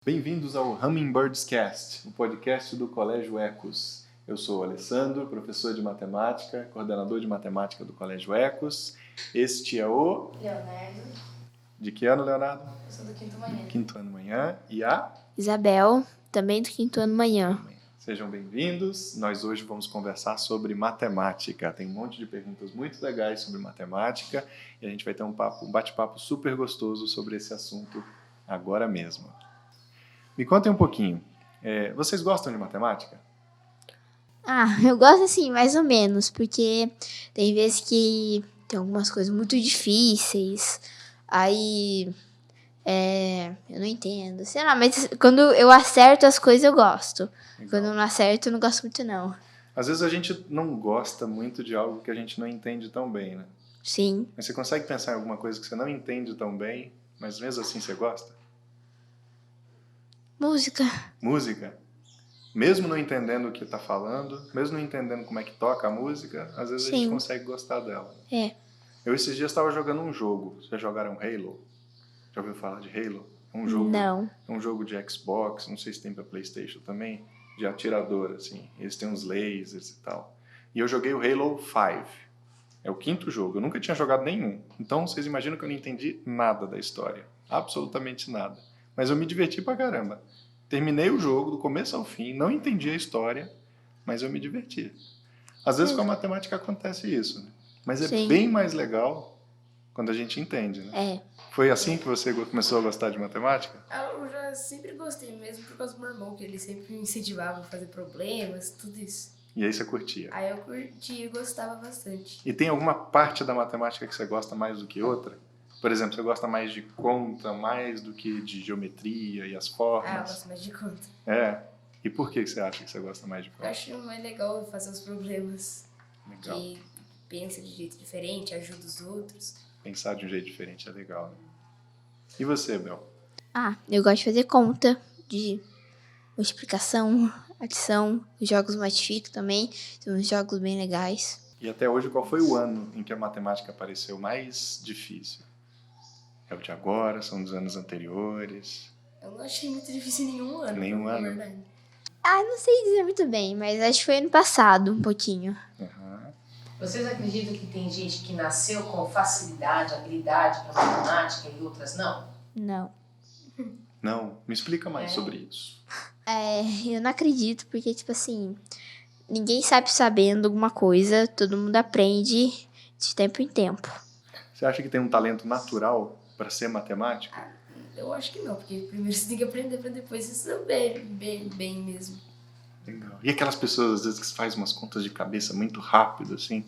Bem-vindos ao Hummingbirds Cast, o podcast do Colégio Ecos. Eu sou o Alessandro, professor de matemática, coordenador de matemática do Colégio Ecos. Este é o... Leonardo. De que ano, Leonardo? Eu sou do quinto manhã. Quinto ano manhã. E a... Isabel, também do quinto ano manhã. Sejam bem-vindos. Nós hoje vamos conversar sobre matemática. Tem um monte de perguntas muito legais sobre matemática e a gente vai ter um bate-papo super gostoso sobre esse assunto agora mesmo. Me contem um pouquinho. Vocês gostam de matemática? Eu gosto assim, mais ou menos, porque tem vezes que tem algumas coisas muito difíceis, aí eu não entendo, sei lá, mas quando eu acerto as coisas eu gosto. Legal. Quando eu não acerto eu não gosto muito não. Às vezes a gente não gosta muito de algo que a gente não entende tão bem, né? Sim. Mas você consegue pensar em alguma coisa que você não entende tão bem, mas mesmo assim você gosta? Música. Mesmo não entendendo o que está falando, mesmo não entendendo como é que toca a música, às vezes a gente consegue gostar dela. Eu esses dias estava jogando um jogo. Vocês já jogaram Halo? Já ouviu falar de Halo? É um jogo, Não. É um jogo de Xbox, não sei se tem para PlayStation também, de atirador, assim. Eles têm uns lasers e tal. E eu joguei o Halo 5. É o quinto jogo. Eu nunca tinha jogado nenhum. Então vocês imaginam que eu não entendi nada da história. Absolutamente nada. Mas eu me diverti pra caramba. Terminei o jogo do começo ao fim, não entendi a história, mas eu me diverti. Às vezes com a matemática acontece isso, né? Mas é bem mais legal quando a gente entende, né? Foi assim que você começou a gostar de matemática? Eu já sempre gostei mesmo por causa do meu irmão, que ele sempre me incentivava a fazer problemas, tudo isso. E aí você curtia? Aí eu curtia e gostava bastante. E tem alguma parte da matemática que você gosta mais do que outra? Por exemplo, você gosta mais de conta, mais do que de geometria e as formas? Eu gosto mais de conta. E por que você acha que você gosta mais de conta? Eu acho mais legal fazer os problemas. Legal. Que pensa de jeito diferente, ajuda os outros. Pensar de um jeito diferente é legal, né? E você, Bel? Eu gosto de fazer conta, de multiplicação, adição, os jogos mais difíceis também, são uns jogos bem legais. E até hoje, qual foi o ano em que a matemática pareceu mais difícil? É o de agora? São dos anos anteriores? Eu não achei muito difícil em nenhum ano. Nenhum ano? Verdade. Não sei dizer muito bem, mas acho que foi ano passado, um pouquinho. Vocês acreditam que tem gente que nasceu com facilidade, habilidade para matemática e outras não? Não. Não? Me explica mais sobre isso. Eu não acredito, porque, tipo assim, ninguém sabe sabendo alguma coisa, todo mundo aprende de tempo em tempo. Você acha que tem um talento natural para ser matemático? Eu acho que não, porque primeiro você tem que aprender para depois você saber bem mesmo. Legal. E aquelas pessoas, às vezes, que fazem umas contas de cabeça muito rápido, assim?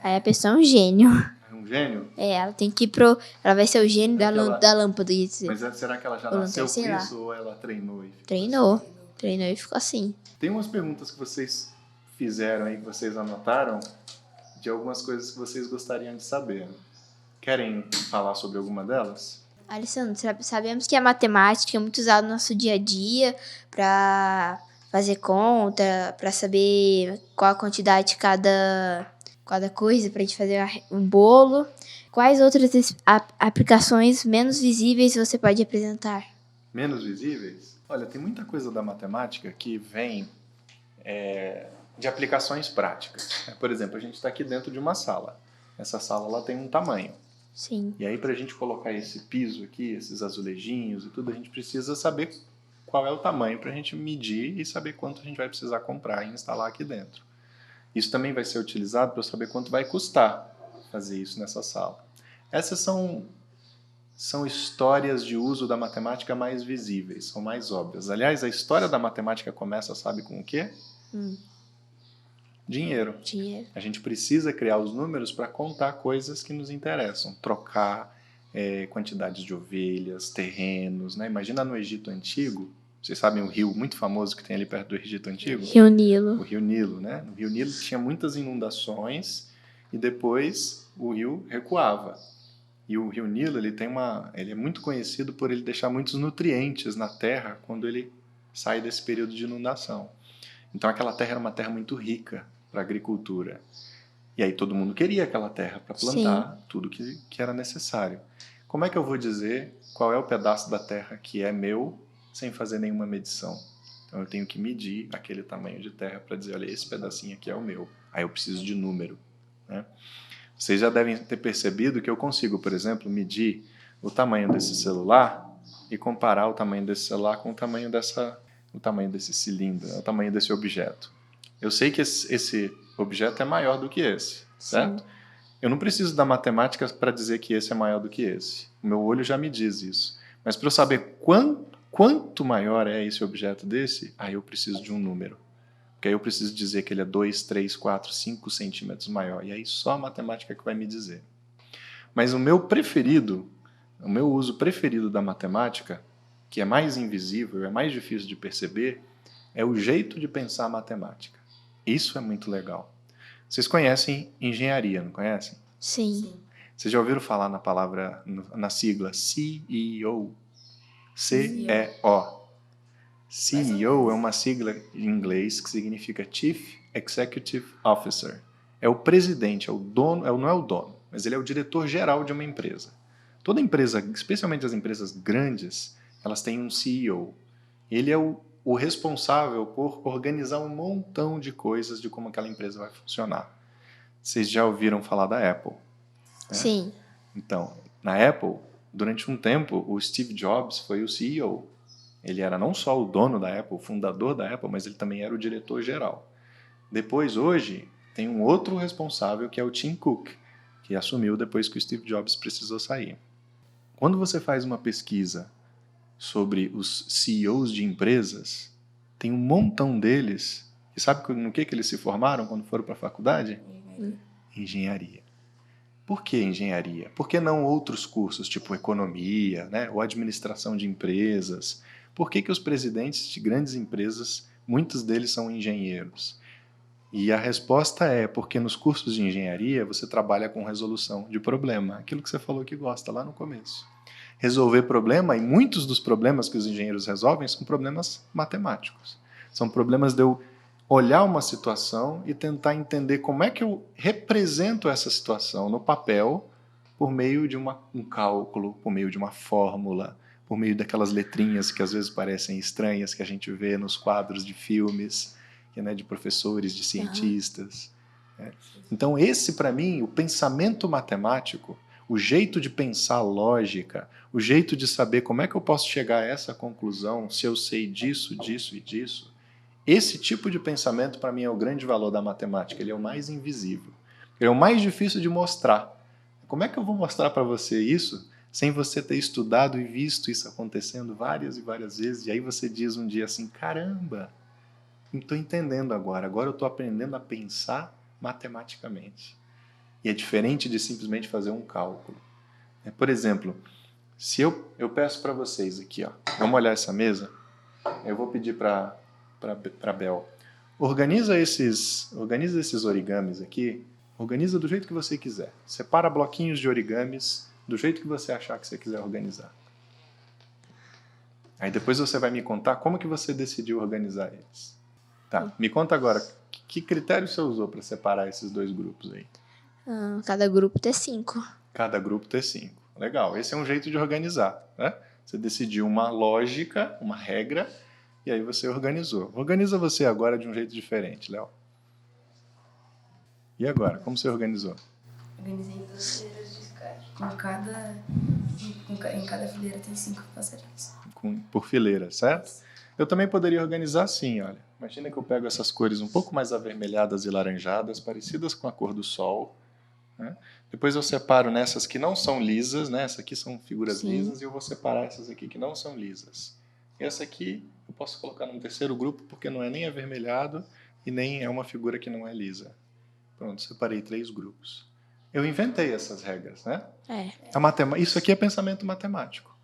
Aí a pessoa é um gênio. É um gênio? Ela tem que ir ela vai ser o gênio da lâmpada, ia dizer. Mas será que ela já nasceu com isso ou ela treinou e ficou Treinou e ficou assim. Tem umas perguntas que vocês fizeram aí, que vocês anotaram, de algumas coisas que vocês gostariam de saber. Querem falar sobre alguma delas? Alessandro, sabemos que a matemática é muito usada no nosso dia a dia para fazer conta, para saber qual a quantidade de cada coisa, para a gente fazer um bolo. Quais outras aplicações menos visíveis você pode apresentar? Menos visíveis? Olha, tem muita coisa da matemática que vem de aplicações práticas. Por exemplo, a gente está aqui dentro de uma sala. Essa sala ela tem um tamanho. Sim. E aí, para a gente colocar esse piso aqui, esses azulejinhos e tudo, a gente precisa saber qual é o tamanho para a gente medir e saber quanto a gente vai precisar comprar e instalar aqui dentro. Isso também vai ser utilizado para eu saber quanto vai custar fazer isso nessa sala. Essas são histórias de uso da matemática mais visíveis, são mais óbvias. Aliás, a história da matemática começa, sabe com o quê? Dinheiro. A gente precisa criar os números para contar coisas que nos interessam. Trocar quantidades de ovelhas, terrenos, né? Imagina no Egito Antigo, vocês sabem o rio muito famoso que tem ali perto do Egito Antigo? Rio Nilo. O Rio Nilo, né? No Rio Nilo tinha muitas inundações e depois o rio recuava. E o Rio Nilo ele é muito conhecido por ele deixar muitos nutrientes na terra quando ele sai desse período de inundação. Então aquela terra era uma terra muito rica para a agricultura. E aí todo mundo queria aquela terra para plantar tudo que era necessário. Como é que eu vou dizer qual é o pedaço da terra que é meu sem fazer nenhuma medição. Então eu tenho que medir aquele tamanho de terra para dizer, olha, esse pedacinho aqui é o meu. Aí eu preciso de número, né? Vocês já devem ter percebido que eu consigo, por exemplo, medir o tamanho desse celular e comparar o tamanho desse celular com o tamanho desse cilindro, o tamanho desse objeto. Eu sei que esse objeto é maior do que esse, certo? Sim. Eu não preciso da matemática para dizer que esse é maior do que esse. O meu olho já me diz isso. Mas para eu saber quanto maior é esse objeto desse, aí eu preciso de um número. Porque aí eu preciso dizer que ele é 2, 3, 4, 5 centímetros maior. E aí só a matemática que vai me dizer. Mas o meu uso preferido da matemática, que é mais invisível, é mais difícil de perceber, é o jeito de pensar a matemática. Isso é muito legal. Vocês conhecem engenharia, não conhecem? Sim. Vocês já ouviram falar na palavra, na sigla CEO? CEO. CEO é uma sigla em inglês que significa Chief Executive Officer. É o presidente, é o dono, não é o dono, mas ele é o diretor geral de uma empresa. Toda empresa, especialmente as empresas grandes, elas têm um CEO. Ele é o responsável por organizar um montão de coisas de como aquela empresa vai funcionar. Vocês já ouviram falar da Apple? Né? Sim. Então, na Apple, durante um tempo, o Steve Jobs foi o CEO. Ele era não só o dono da Apple, o fundador da Apple, mas ele também era o diretor-geral. Depois, hoje, tem um outro responsável, que é o Tim Cook, que assumiu depois que o Steve Jobs precisou sair. Quando você faz uma pesquisa sobre os CEOs de empresas, tem um montão deles, e sabe no que eles se formaram quando foram para a faculdade? Engenharia. Por que engenharia? Por que não outros cursos, tipo economia, né, ou administração de empresas? Por que os presidentes de grandes empresas, muitos deles são engenheiros? E a resposta é porque nos cursos de engenharia você trabalha com resolução de problema, aquilo que você falou que gosta lá no começo. Resolver problema, e muitos dos problemas que os engenheiros resolvem são problemas matemáticos. São problemas de eu olhar uma situação e tentar entender como é que eu represento essa situação no papel por meio de um cálculo, por meio de uma fórmula, por meio daquelas letrinhas que às vezes parecem estranhas que a gente vê nos quadros de filmes, né, de professores, de cientistas. Né? Então esse, para mim, o pensamento matemático, o jeito de pensar lógica, o jeito de saber como é que eu posso chegar a essa conclusão se eu sei disso, disso e disso, esse tipo de pensamento, para mim, é o grande valor da matemática. Ele é o mais invisível. Ele é o mais difícil de mostrar. Como é que eu vou mostrar para você isso sem você ter estudado e visto isso acontecendo várias e várias vezes? E aí você diz um dia assim, caramba, estou entendendo agora. Agora eu estou aprendendo a pensar matematicamente. E é diferente de simplesmente fazer um cálculo. Por exemplo, se eu peço para vocês aqui, ó, vamos olhar essa mesa, eu vou pedir para Bel, organiza esses origamis aqui, organiza do jeito que você quiser. Separa bloquinhos de origamis do jeito que você achar que você quiser organizar. Aí depois você vai me contar como que você decidiu organizar eles. Tá, me conta agora, que critério você usou para separar esses dois grupos aí? Cada grupo ter 5. Cada grupo ter 5. Legal, esse é um jeito de organizar, né? Você decidiu uma lógica, uma regra, e aí você organizou. Organiza você agora de um jeito diferente, Léo. E agora, como você organizou? Organizei em 2 fileiras de escada. Em cada fileira tem 5 passarinhos. Por fileira, certo? Eu também poderia organizar assim, olha. Imagina que eu pego essas cores um pouco mais avermelhadas e laranjadas, parecidas com a cor do sol, né? Depois eu separo nessas que não são lisas, né? Essas aqui são figuras lisas, e eu vou separar essas aqui que não são lisas. E essa aqui eu posso colocar num terceiro grupo, porque não é nem avermelhado e nem é uma figura que não é lisa. Pronto, separei 3 grupos. Eu inventei essas regras, né? Isso aqui é pensamento matemático.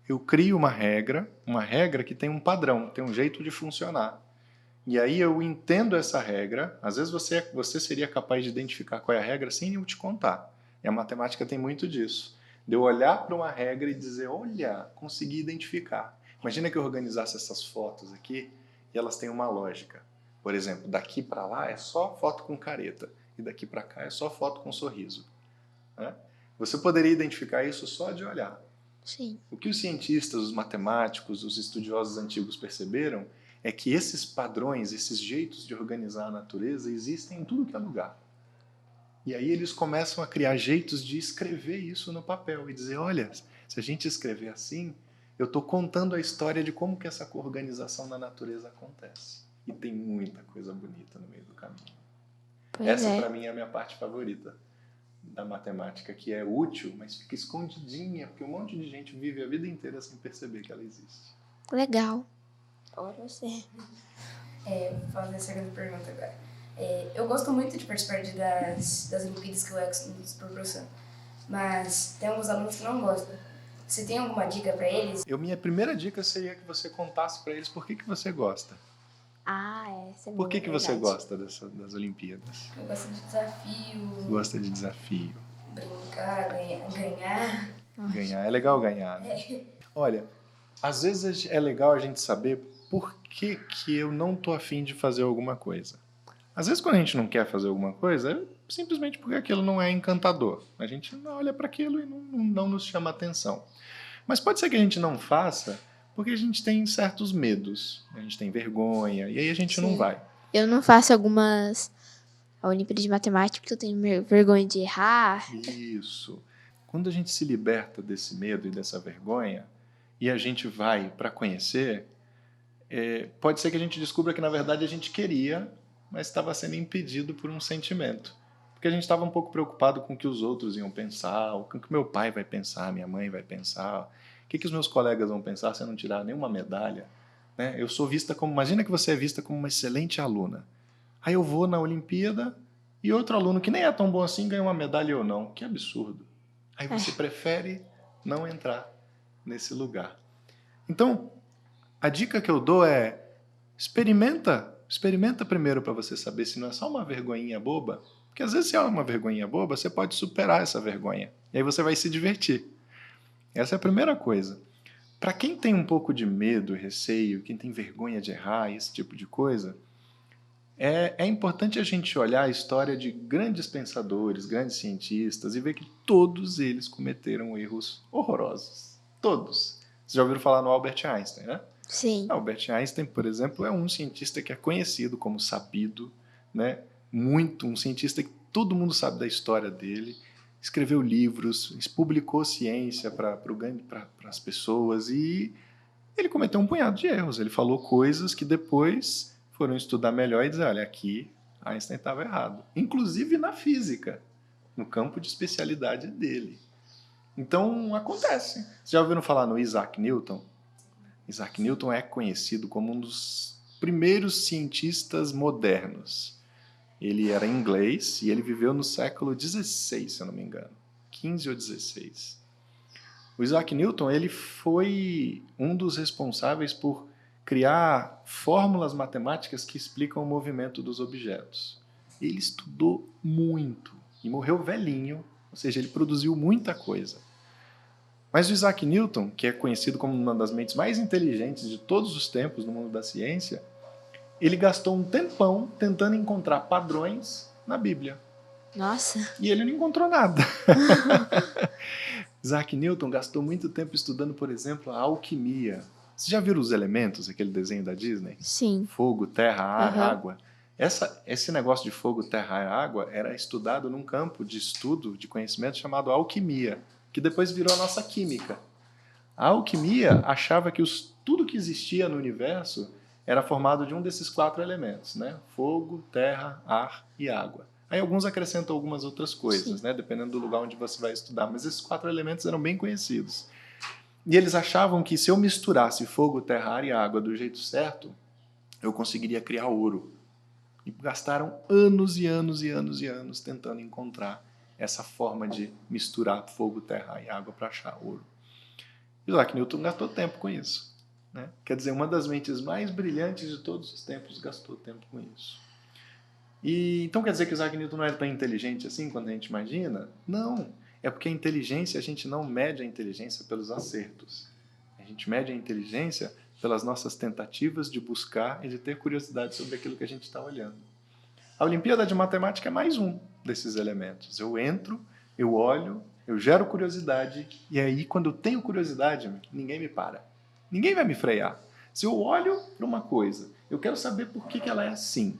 Eu crio uma regra que tem um padrão, tem um jeito de funcionar. E aí eu entendo essa regra, às vezes você seria capaz de identificar qual é a regra sem eu te contar. E a matemática tem muito disso. De eu olhar para uma regra e dizer, olha, consegui identificar. Imagina que eu organizasse essas fotos aqui e elas têm uma lógica. Por exemplo, daqui para lá é só foto com careta e daqui para cá é só foto com sorriso. Né? Você poderia identificar isso só de olhar. Sim. O que os cientistas, os matemáticos, os estudiosos antigos perceberam é que esses padrões, esses jeitos de organizar a natureza existem em tudo que é lugar. E aí eles começam a criar jeitos de escrever isso no papel e dizer, olha, se a gente escrever assim, eu estou contando a história de como que essa organização na natureza acontece. E tem muita coisa bonita no meio do caminho. Pois Essa, é. para mim, é a minha parte favorita da matemática, que é útil, mas fica escondidinha, porque um monte de gente vive a vida inteira sem perceber que ela existe. Legal. Agora você. Vou fazer a segunda pergunta agora. Eu gosto muito de participar das Olimpíadas que o Ex nos proporciona, mas tem alguns alunos que não gostam. Você tem alguma dica para eles? Minha primeira dica seria que você contasse para eles por que você gosta. Essa é Por que você verdade. gosta das Olimpíadas? Eu gosto de desafio, Gosta de desafio. brincar, ganhar. Ganhar. É legal ganhar, né? Olha, às vezes é legal a gente saber por que eu não tô afim de fazer alguma coisa. Às vezes quando a gente não quer fazer alguma coisa, é simplesmente porque aquilo não é encantador. A gente não olha para aquilo e não nos chama atenção. Mas pode ser que a gente não faça porque a gente tem certos medos. A gente tem vergonha e aí a gente não Sim. vai. Eu não faço algumas Olimpíadas de Matemática porque eu tenho vergonha de errar. Isso. Quando a gente se liberta desse medo e dessa vergonha e a gente vai para conhecer, pode ser que a gente descubra que na verdade a gente queria, mas estava sendo impedido por um sentimento. Porque a gente estava um pouco preocupado com o que os outros iam pensar, o que meu pai vai pensar, minha mãe vai pensar, o que os meus colegas vão pensar se eu não tirar nenhuma medalha. Né? Eu sou vista como, imagina que você é vista como uma excelente aluna. Aí eu vou na Olimpíada e outro aluno que nem é tão bom assim ganha uma medalha ou não. Que absurdo. Aí você prefere não entrar nesse lugar. Então, a dica que eu dou é experimenta primeiro para você saber se não é só uma vergonhinha boba, porque às vezes se é uma vergonhinha boba, você pode superar essa vergonha. E aí você vai se divertir. Essa é a primeira coisa. Para quem tem um pouco de medo, receio, quem tem vergonha de errar, esse tipo de coisa, é importante a gente olhar a história de grandes pensadores, grandes cientistas e ver que todos eles cometeram erros horrorosos. Todos. Vocês já ouviram falar no Albert Einstein, né? Sim. Albert Einstein, por exemplo, é um cientista que é conhecido como sabido, né? Um cientista que todo mundo sabe da história dele, escreveu livros, publicou ciência para as pessoas e ele cometeu um punhado de erros. Ele falou coisas que depois foram estudar melhor e dizer, olha, aqui Einstein estava errado. Inclusive na física, no campo de especialidade dele. Então, acontece. Vocês já ouviram falar no Isaac Newton? Isaac Newton é conhecido como um dos primeiros cientistas modernos. Ele era inglês e ele viveu no século XVI, se eu não me engano. 15 ou 16. O Isaac Newton ele foi um dos responsáveis por criar fórmulas matemáticas que explicam o movimento dos objetos. Ele estudou muito e morreu velhinho, ou seja, ele produziu muita coisa. Mas o Isaac Newton, que é conhecido como uma das mentes mais inteligentes de todos os tempos no mundo da ciência, ele gastou um tempão tentando encontrar padrões na Bíblia. Nossa. E ele não encontrou nada. Isaac Newton gastou muito tempo estudando, por exemplo, a alquimia. Vocês já viram Os Elementos, aquele desenho da Disney? Sim. Fogo, terra, ar, água. Esse negócio de fogo, terra, ar, água era estudado num campo de estudo, de conhecimento chamado alquimia, que depois virou a nossa química. A alquimia achava que tudo que existia no universo era formado de um desses 4 elementos, né? Fogo, terra, ar e água. Aí alguns acrescentam algumas outras coisas, né? Dependendo do lugar onde você vai estudar, mas esses 4 elementos eram bem conhecidos. E eles achavam que se eu misturasse fogo, terra, ar e água do jeito certo, eu conseguiria criar ouro. E gastaram anos e anos e anos e anos tentando encontrar essa forma de misturar fogo, terra e água para achar ouro. Isaac Newton gastou tempo com isso. Né? Quer dizer, uma das mentes mais brilhantes de todos os tempos gastou tempo com isso. E então quer dizer que Isaac Newton não era tão inteligente assim quando a gente imagina? Não. É porque a inteligência, a gente não mede a inteligência pelos acertos. A gente mede a inteligência pelas nossas tentativas de buscar e de ter curiosidade sobre aquilo que a gente está olhando. A Olimpíada de Matemática é mais um desses elementos. Eu entro, eu olho, Eu gero curiosidade e aí quando eu tenho curiosidade, ninguém me para. Ninguém vai me frear. Se eu olho para uma coisa, eu quero saber por que ela é assim.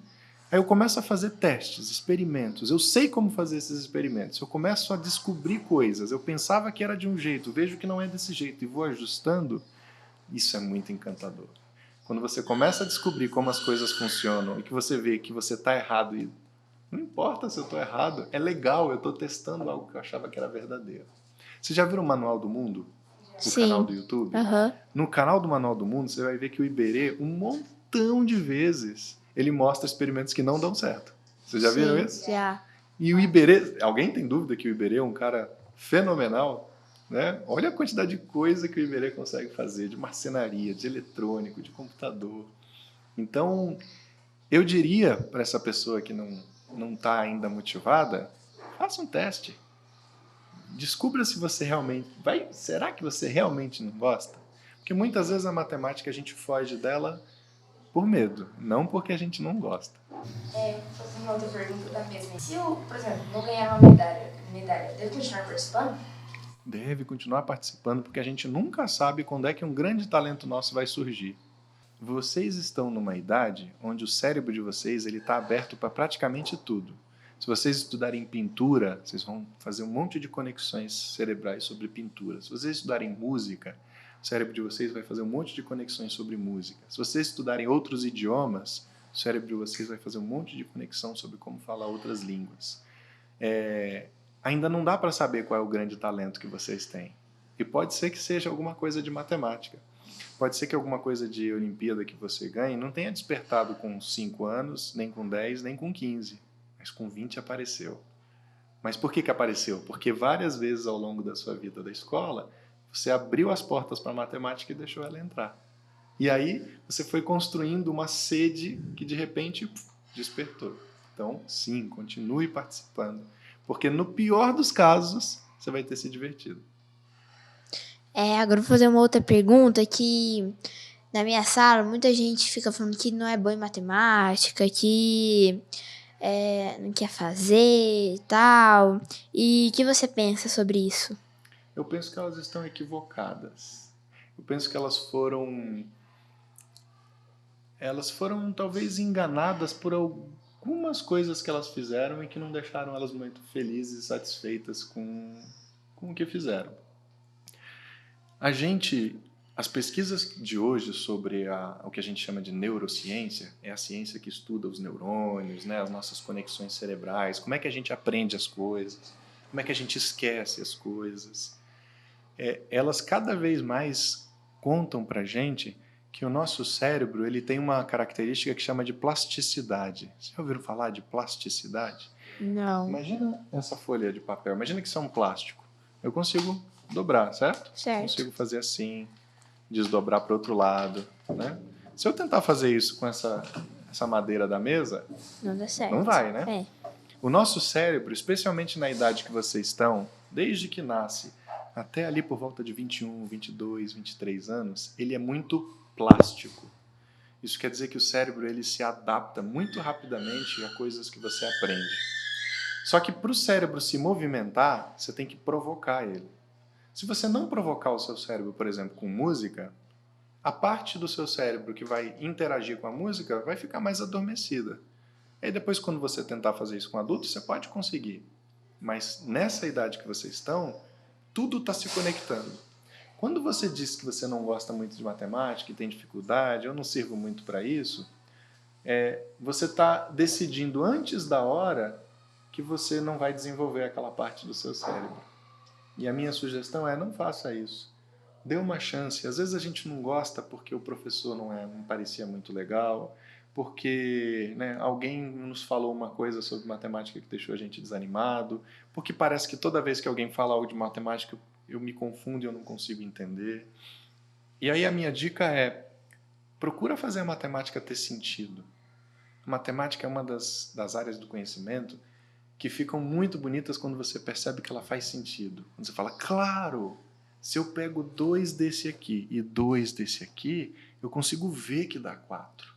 Aí eu começo a fazer testes, experimentos. Eu sei como fazer esses experimentos. Eu começo a descobrir coisas. Eu pensava que era de um jeito, vejo que não é desse jeito e vou ajustando. Isso é muito encantador. Quando você começa a descobrir como as coisas funcionam e que você vê que você está errado e não importa se eu estou errado, é legal, eu estou testando algo que eu achava que era verdadeiro. Você já viu o Manual do Mundo? O canal do YouTube? Aham. No canal do Manual do Mundo, você vai ver que o Iberê, um montão de vezes, ele mostra experimentos que não dão certo. Vocês já viram isso? Já. E o Iberê, alguém tem dúvida que o Iberê é um cara fenomenal? Né? Olha a quantidade de coisa que o Iberê consegue fazer, de marcenaria, de eletrônico, de computador. Então, eu diria para essa pessoa que não está ainda motivada, faça um teste. Descubra se você realmente... será que você realmente não gosta? Porque muitas vezes a matemática a gente foge dela por medo, não porque a gente não gosta. Vou fazer uma outra pergunta da mesma. Se eu, por exemplo, não ganhar uma medalha, devo continuar participando? Deve continuar participando porque a gente nunca sabe quando é que um grande talento nosso vai surgir. Vocês estão numa idade onde o cérebro de vocês está aberto para praticamente tudo. Se vocês estudarem pintura, vocês vão fazer um monte de conexões cerebrais sobre pintura. Se vocês estudarem música, o cérebro de vocês vai fazer um monte de conexões sobre música. Se vocês estudarem outros idiomas, o cérebro de vocês vai fazer um monte de conexão sobre como falar outras línguas. Ainda não dá para saber qual é o grande talento que vocês têm. E pode ser que seja alguma coisa de matemática. Pode ser que alguma coisa de Olimpíada que você ganhe não tenha despertado com 5 anos, nem com 10, nem com 15. Mas com 20 apareceu. Mas por que apareceu? Porque várias vezes ao longo da sua vida da escola, você abriu as portas para a matemática e deixou ela entrar. E aí você foi construindo uma sede que de repente despertou. Então, sim, continue participando. Porque no pior dos casos, você vai ter se divertido. Agora eu vou fazer uma outra pergunta que na minha sala muita gente fica falando que não é bom em matemática, que não quer fazer e tal. E o que você pensa sobre isso? Eu penso que elas estão equivocadas. Eu penso que elas foram talvez enganadas por algumas coisas que elas fizeram e que não deixaram elas muito felizes e satisfeitas com o que fizeram. As pesquisas de hoje sobre o que a gente chama de neurociência, é a ciência que estuda os neurônios, né, as nossas conexões cerebrais, como é que a gente aprende as coisas, como é que a gente esquece as coisas. Elas cada vez mais contam pra gente que o nosso cérebro ele tem uma característica que chama de plasticidade. Vocês já ouviram falar de plasticidade? Não. Imagina essa folha de papel, imagina que isso é um plástico. Eu consigo dobrar, certo? Certo. Consigo fazer assim, desdobrar para o outro lado, né? Se eu tentar fazer isso com essa madeira da mesa, Não dá certo. não vai, né? O nosso cérebro, especialmente na idade que vocês estão, desde que nasce até ali por volta de 21, 22, 23 anos, ele é muito plástico. Isso quer dizer que o cérebro ele se adapta muito rapidamente a coisas que você aprende. Só que para o cérebro se movimentar, você tem que provocar ele. Se você não provocar o seu cérebro, por exemplo, com música, a parte do seu cérebro que vai interagir com a música vai ficar mais adormecida. Aí depois, quando você tentar fazer isso com adultos, você pode conseguir. Mas nessa idade que vocês estão, tudo está se conectando. Quando você diz que você não gosta muito de matemática e tem dificuldade, eu não sirvo muito para isso, você está decidindo antes da hora que você não vai desenvolver aquela parte do seu cérebro. E a minha sugestão é, não faça isso. Dê uma chance. Às vezes a gente não gosta porque o professor não parecia muito legal, porque alguém nos falou uma coisa sobre matemática que deixou a gente desanimado, porque parece que toda vez que alguém fala algo de matemática eu me confundo e eu não consigo entender. E aí a minha dica é, procura fazer a matemática ter sentido. A matemática é uma das áreas do conhecimento que ficam muito bonitas quando você percebe que ela faz sentido. Quando você fala, claro, se eu pego 2 desse aqui e 2 desse aqui, eu consigo ver que dá 4.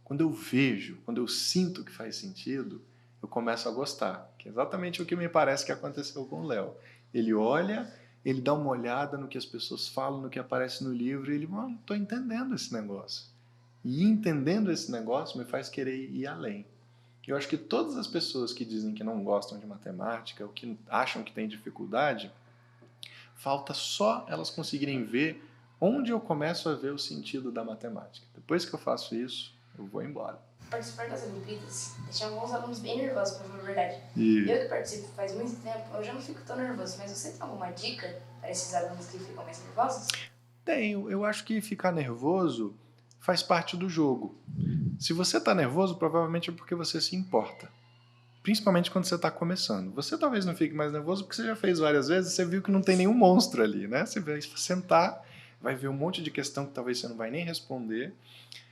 Quando eu vejo, quando eu sinto que faz sentido, eu começo a gostar, que é exatamente o que me parece que aconteceu com o Léo. Ele olha, ele dá uma olhada no que as pessoas falam, no que aparece no livro, e ele, mano, estou entendendo esse negócio. E entendendo esse negócio me faz querer ir além. Eu acho que todas as pessoas que dizem que não gostam de matemática, ou que acham que têm dificuldade, falta só elas conseguirem ver onde eu começo a ver o sentido da matemática. Depois que eu faço isso, eu vou embora. Participar das Olimpíadas deixa alguns alunos bem nervosos, pra falar a verdade. E Eu que participo faz muito tempo, eu já não fico tão nervoso, mas você tem alguma dica para esses alunos que ficam mais nervosos? tenho, eu acho que ficar nervoso faz parte do jogo. Se você está nervoso, provavelmente é porque você se importa. Principalmente quando você está começando. Você talvez não fique mais nervoso porque você já fez várias vezes e você viu que não tem nenhum monstro ali, né? Você vai sentar, vai ver um monte de questão que talvez você não vai nem responder.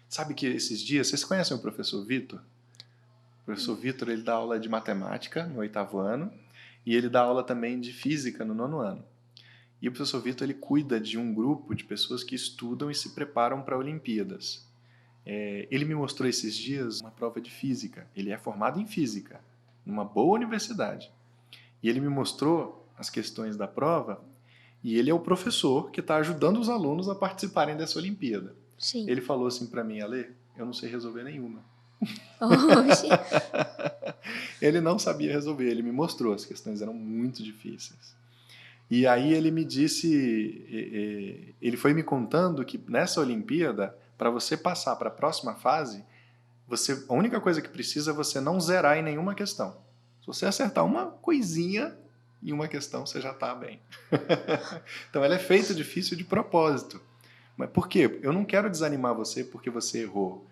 Sabe que esses dias, vocês conhecem o professor Vitor? O professor Vitor, ele dá aula de matemática no 8º ano e ele dá aula também de física no 9º ano. E o professor Vitor, ele cuida de um grupo de pessoas que estudam e se preparam para Olimpíadas. Ele me mostrou esses dias uma prova de física. Ele é formado em física, numa boa universidade. E ele me mostrou as questões da prova e ele é o professor que está ajudando os alunos a participarem dessa Olimpíada. Sim. Ele falou assim para mim, Ale, eu não sei resolver nenhuma. Oxi. Ele não sabia resolver, ele me mostrou, as questões eram muito difíceis. E aí ele me disse, ele foi me contando que nessa Olimpíada, para você passar para a próxima fase, a única coisa que precisa é você não zerar em nenhuma questão. Se você acertar uma coisinha em uma questão, você já está bem. Então ela é feita difícil de propósito. Mas por quê? Eu não quero desanimar você porque você errou.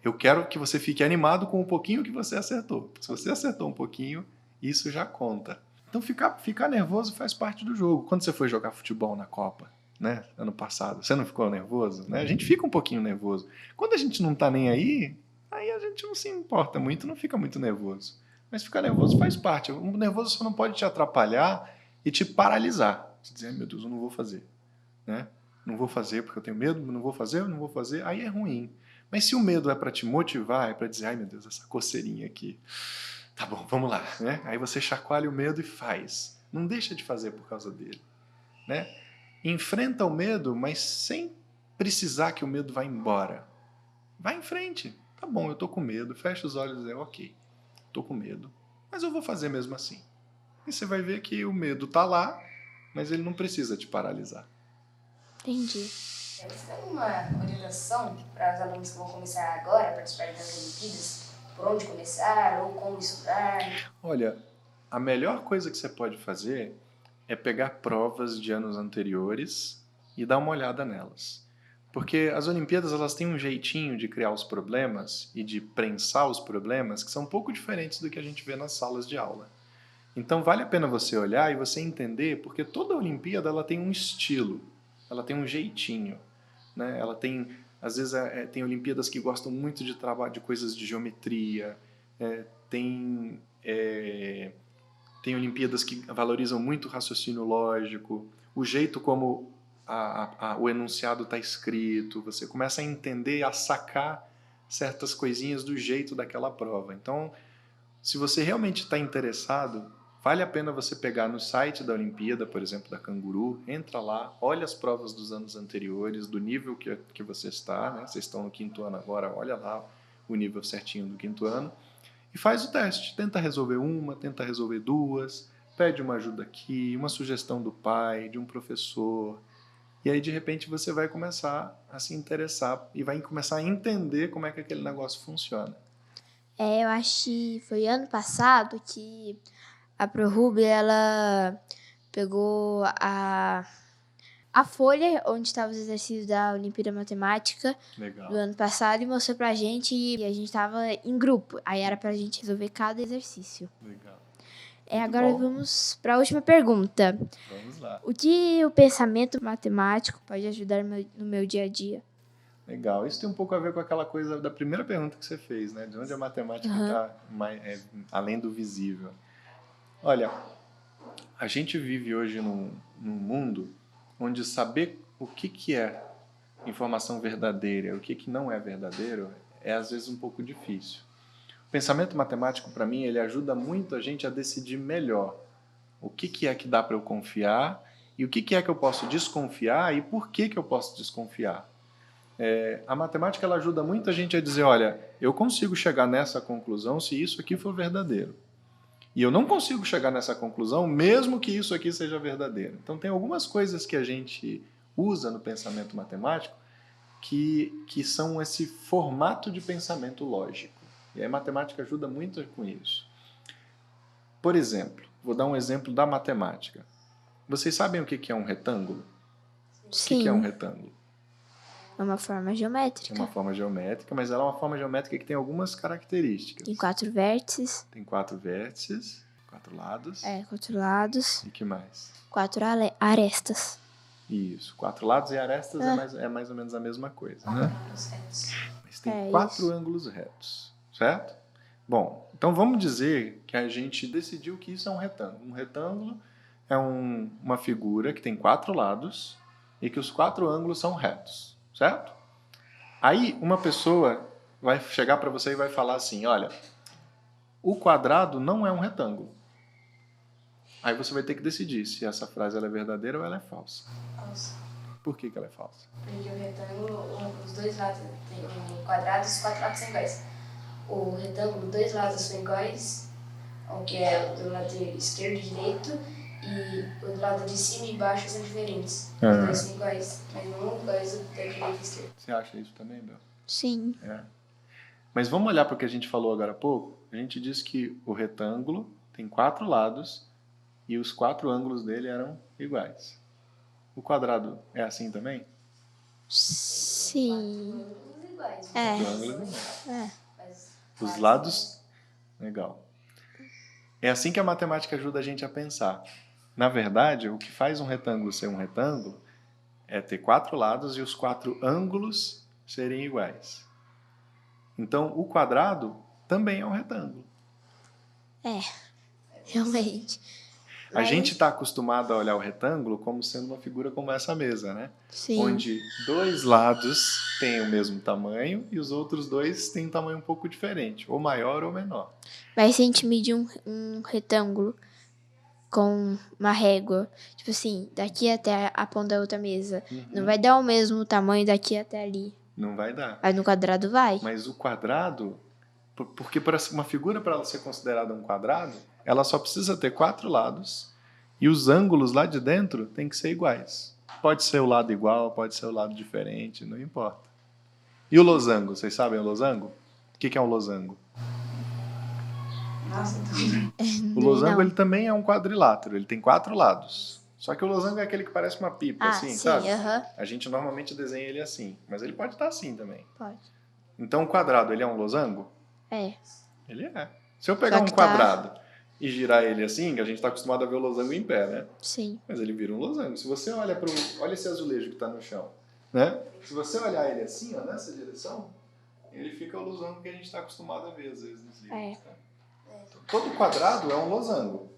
Eu quero que você fique animado com o pouquinho que você acertou. Se você acertou um pouquinho, isso já conta. Então ficar nervoso faz parte do jogo. Quando você foi jogar futebol na Copa, né, ano passado, você não ficou nervoso? Né? A gente fica um pouquinho nervoso. Quando a gente não está nem aí a gente não se importa muito, não fica muito nervoso. Mas ficar nervoso faz parte. O nervoso só não pode te atrapalhar e te paralisar. Você dizer, meu Deus, eu não vou fazer. Né? Não vou fazer porque eu tenho medo, não vou fazer, aí é ruim. Mas se o medo é para te motivar, é para dizer, ai meu Deus, essa coceirinha aqui, tá bom, vamos lá, né? Aí você chacoalha o medo e faz. Não deixa de fazer por causa dele, né? Enfrenta o medo, mas sem precisar que o medo vá embora. Vai em frente. Tá bom, eu tô com medo, fecha os olhos e diz, ok, tô com medo, mas eu vou fazer mesmo assim. E você vai ver que o medo tá lá, mas ele não precisa te paralisar. Entendi. Você tem uma orientação para os alunos que vão começar agora a participar das Olimpíadas? Por onde começar ou como estudar? Olha, a melhor coisa que você pode fazer é pegar provas de anos anteriores e dar uma olhada nelas. Porque as Olimpíadas elas têm um jeitinho de criar os problemas e de prensar os problemas que são um pouco diferentes do que a gente vê nas salas de aula. Então vale a pena você olhar e você entender, porque toda Olimpíada ela tem um estilo, ela tem um jeitinho. Né? Ela tem, às vezes, tem Olimpíadas que gostam muito de trabalho de coisas de geometria, tem Olimpíadas que valorizam muito o raciocínio lógico, o jeito como o enunciado está escrito, você começa a entender, a sacar certas coisinhas do jeito daquela prova. Então, se você realmente está interessado, vale a pena você pegar no site da Olimpíada, por exemplo, da Canguru, entra lá, olha as provas dos anos anteriores, do nível que você está, né? Vocês estão no 5º ano agora, olha lá o nível certinho do 5º ano, e faz o teste. Tenta resolver uma, tenta resolver duas, pede uma ajuda aqui, uma sugestão do pai, de um professor, e aí de repente você vai começar a se interessar e vai começar a entender como é que aquele negócio funciona. Eu acho que foi ano passado que a ProRuby, ela pegou a folha onde estavam os exercícios da Olimpíada Matemática Legal. do ano passado e mostrou pra gente e a gente tava em grupo. Aí era pra gente resolver cada exercício. Legal. Agora bom. Vamos pra última pergunta. Vamos lá. O que o pensamento matemático pode ajudar no meu dia a dia? Legal. Isso tem um pouco a ver com aquela coisa da primeira pergunta que você fez, né? De onde a matemática está além do visível. Olha, a gente vive hoje num mundo onde saber o que é informação verdadeira, o que não é verdadeiro, é às vezes um pouco difícil. O pensamento matemático, para mim, ele ajuda muito a gente a decidir melhor O que é que dá para eu confiar e o que é que eu posso desconfiar e por que eu posso desconfiar. A matemática ela ajuda muito a gente a dizer, olha, eu consigo chegar nessa conclusão se isso aqui for verdadeiro. E eu não consigo chegar nessa conclusão mesmo que isso aqui seja verdadeiro. Então tem algumas coisas que a gente usa no pensamento matemático que são esse formato de pensamento lógico. E a matemática ajuda muito com isso. Por exemplo, vou dar um exemplo da matemática. Vocês sabem o que é um retângulo? O que é um retângulo? É uma forma geométrica. É uma forma geométrica, mas ela é uma forma geométrica que tem algumas características. Tem 4 vértices. Tem 4 vértices, 4 lados. 4 lados. E que mais? 4 arestas. Isso, 4 lados e arestas é mais ou menos a mesma coisa, né? Mas tem 4 ângulos retos, certo? Bom, então vamos dizer que a gente decidiu que isso é um retângulo. Um retângulo é uma figura que tem 4 lados e que os 4 ângulos são retos, certo? Aí uma pessoa vai chegar para você e vai falar assim, olha, o quadrado não é um retângulo. Aí você vai ter que decidir se essa frase ela é verdadeira ou ela é falsa. Falsa. Por que ela é falsa? Porque o retângulo, os dois lados tem um quadrado e os 4 lados são iguais. O retângulo, 2 lados são iguais, que é do lado esquerdo e direito, e o lado de cima e baixo são diferentes. Os dois são iguais, mas não iguais da direita e esquerda. Você acha isso também, Bel? Sim. Mas vamos olhar para o que a gente falou agora há pouco. A gente disse que o retângulo tem 4 lados e os 4 ângulos dele eram iguais. O quadrado é assim também? Sim. Ângulos iguais. Os ângulos iguais. Mas Os lados, legal. É assim que a matemática ajuda a gente a pensar. Na verdade, o que faz um retângulo ser um retângulo é ter 4 lados e os 4 ângulos serem iguais. Então, o quadrado também é um retângulo. Realmente. A gente está acostumado a olhar o retângulo como sendo uma figura como essa mesa, né? Sim. Onde 2 lados têm o mesmo tamanho e os outros 2 têm um tamanho um pouco diferente, ou maior ou menor. Mas se a gente medir um retângulo com uma régua, tipo assim, daqui até a ponta da outra mesa, não vai dar o mesmo tamanho daqui até ali. Não vai dar. Mas no quadrado vai. Mas o quadrado, porque para uma figura para ela ser considerada um quadrado, ela só precisa ter 4 lados e os ângulos lá de dentro têm que ser iguais. Pode ser o lado igual, pode ser o lado diferente, não importa. E o losango, vocês sabem o losango? O que é um losango? Nossa, O losango ele também é um quadrilátero, ele tem 4 lados. Só que o losango é aquele que parece uma pipa, assim, sim, sabe? aham. A gente normalmente desenha ele assim, mas ele pode estar assim também. Pode. Então o quadrado, ele é um losango? É. Ele é. Se eu pegar Só um que quadrado e girar ele assim, que a gente está acostumado a ver o losango em pé, né? Sim. Mas ele vira um losango. Se você olha olha esse azulejo que está no chão, né? Se você olhar ele assim, ó, nessa direção, ele fica o losango que a gente está acostumado a ver às vezes nos livros. Tá? Todo quadrado é um losango,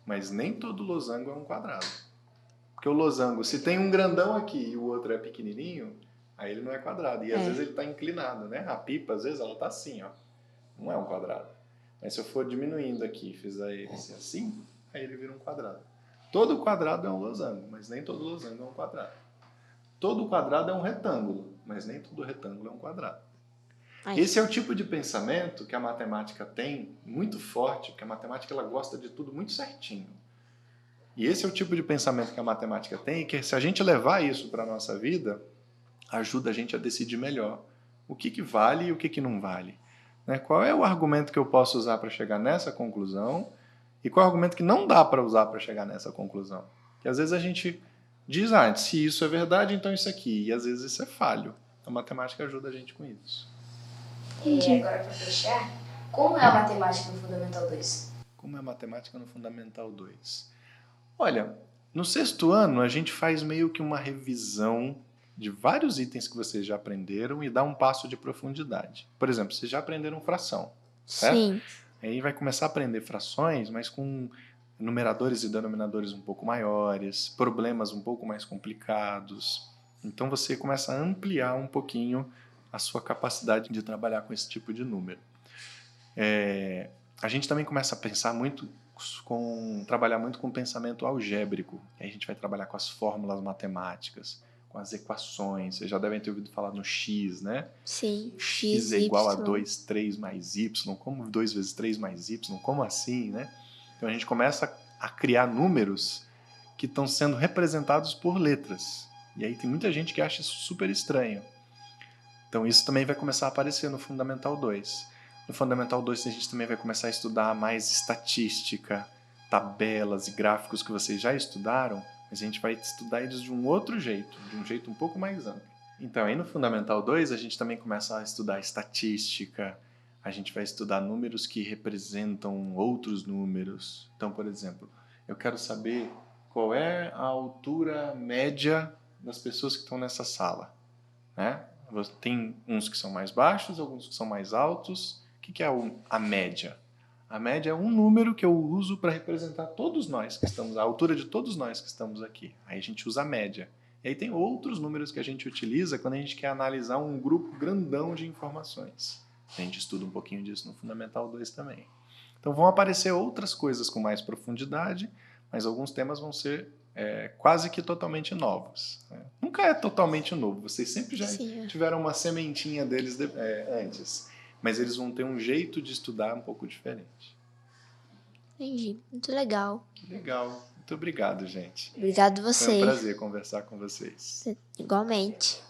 mas nem todo losango é um quadrado. Porque o losango, se tem um grandão aqui e o outro é pequenininho, aí ele não é quadrado. E às vezes ele está inclinado, né? A pipa, às vezes, ela está assim, ó. Não é um quadrado. Mas se eu for diminuindo aqui e fizer ele ser assim, aí ele vira um quadrado. Todo quadrado é um losango, mas nem todo losango é um quadrado. Todo quadrado é um retângulo, mas nem todo retângulo é um quadrado. Esse é o tipo de pensamento que a matemática tem, muito forte, porque a matemática ela gosta de tudo muito certinho. E esse é o tipo de pensamento que a matemática tem, que se a gente levar isso para a nossa vida, ajuda a gente a decidir melhor o que vale e o que não vale. Né? Qual é o argumento que eu posso usar para chegar nessa conclusão e qual é o argumento que não dá para usar para chegar nessa conclusão. Que às vezes a gente diz, se isso é verdade, então isso aqui. E às vezes isso é falho. A matemática ajuda a gente com isso. E agora, para fechar, como é a matemática no Fundamental 2? Como é a matemática no Fundamental 2? Olha, no 6º ano a gente faz meio que uma revisão de vários itens que vocês já aprenderam e dá um passo de profundidade. Por exemplo, vocês já aprenderam fração, certo? Sim. Aí vai começar a aprender frações, mas com numeradores e denominadores um pouco maiores, problemas um pouco mais complicados. Então você começa a ampliar um pouquinho a sua capacidade de trabalhar com esse tipo de número. A gente também começa a pensar muito trabalhar muito com pensamento algébrico. Aí a gente vai trabalhar com as fórmulas matemáticas, com as equações. Vocês já devem ter ouvido falar no X, né? Sim. X é igual a Y. 2, 3 mais Y. Como 2 vezes 3 mais Y? Como assim, né? Então a gente começa a criar números que estão sendo representados por letras. E aí tem muita gente que acha isso super estranho. Então isso também vai começar a aparecer no Fundamental 2. No Fundamental 2 a gente também vai começar a estudar mais estatística, tabelas e gráficos que vocês já estudaram, mas a gente vai estudar eles de um outro jeito, de um jeito um pouco mais amplo. Então aí no Fundamental 2 a gente também começa a estudar estatística, a gente vai estudar números que representam outros números. Então, por exemplo, eu quero saber qual é a altura média das pessoas que estão nessa sala, né? Tem uns que são mais baixos, alguns que são mais altos. O que é a média? A média é um número que eu uso para representar todos nós que estamos, a altura de todos nós que estamos aqui. Aí a gente usa a média. E aí tem outros números que a gente utiliza quando a gente quer analisar um grupo grandão de informações. A gente estuda um pouquinho disso no Fundamental 2 também. Então vão aparecer outras coisas com mais profundidade, mas alguns temas vão ser quase que totalmente novos. Né? Nunca é totalmente novo, vocês sempre já tiveram uma sementinha deles antes, mas eles vão ter um jeito de estudar um pouco diferente. Entendi. Muito legal. Legal. Muito obrigado, gente. Obrigado você. Foi um prazer conversar com vocês. Igualmente.